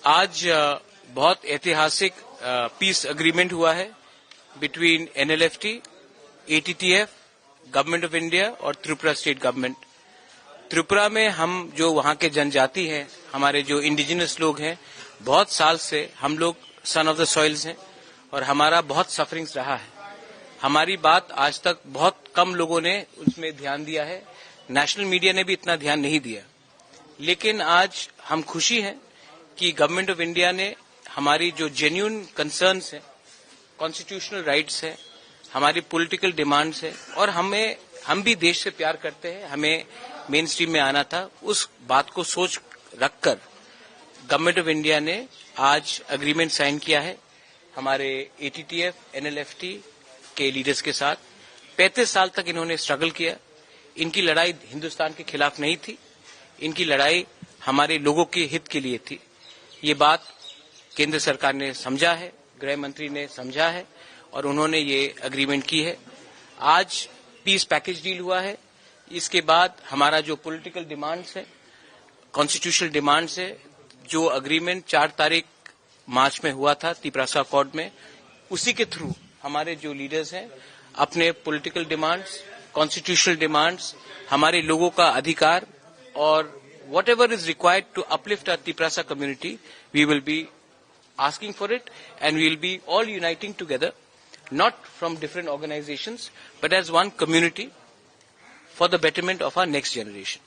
आज बहुत ऐतिहासिक पीस एग्रीमेंट हुआ है between NLFT, ATTF, government of India और त्रिपुरा स्टेट गवर्नमेंट। त्रिपुरा में हम जो वहां के जनजाति हैं, हमारे जो इंडिजिनस लोग हैं, बहुत साल से हम लोग सन ऑफ द सॉइल्स हैं और हमारा बहुत सफरिंग्स रहा है। हमारी बात आज तक बहुत कम लोगों ने उसमें ध्यान दिया है, नेशनल मीडिया ने भी इतना ध्यान नहीं दिया। लेकिन आज हम खुशी हैं कि गवर्नमेंट ऑफ इंडिया ने हमारी जो जेन्युइन कंसर्न्स हैं, कॉन्स्टिट्यूशनल राइट्स हैं, हमारी पॉलिटिकल डिमांड्स हैं और हम भी देश से प्यार करते हैं, हमें मेन स्ट्रीम में आना था, उस बात को सोच रखकर गवर्नमेंट ऑफ इंडिया ने आज एग्रीमेंट साइन किया है हमारे ATTF, NLFT के लीडर्स के साथ। 35 साल तक इन्होंने स्ट्रगल किया। इनकी लड़ाई हिंदुस्तान के खिलाफ नहीं थी, इनकी लड़ाई हमारे लोगों के हित के लिए थी। ये बात केंद्र सरकार ने समझा है, गृह मंत्री ने समझा है और उन्होंने ये एग्रीमेंट की है। आज पीस पैकेज डील हुआ है। इसके बाद हमारा जो पॉलिटिकल डिमांड्स है, कॉन्स्टिट्यूशनल डिमांड्स है, जो एग्रीमेंट 4 तारीख मार्च में हुआ था तिप्रासा अकॉर्ड में, उसी के थ्रू हमारे जो लीडर्स हैं अपने पॉलिटिकल डिमांड्स, कॉन्स्टिट्यूशनल डिमांड्स, हमारे लोगों का अधिकार और whatever is required to uplift our Tiprasa community, we will be asking for it and we will be all uniting together, not from different organizations, but as one community for the betterment of our next generation.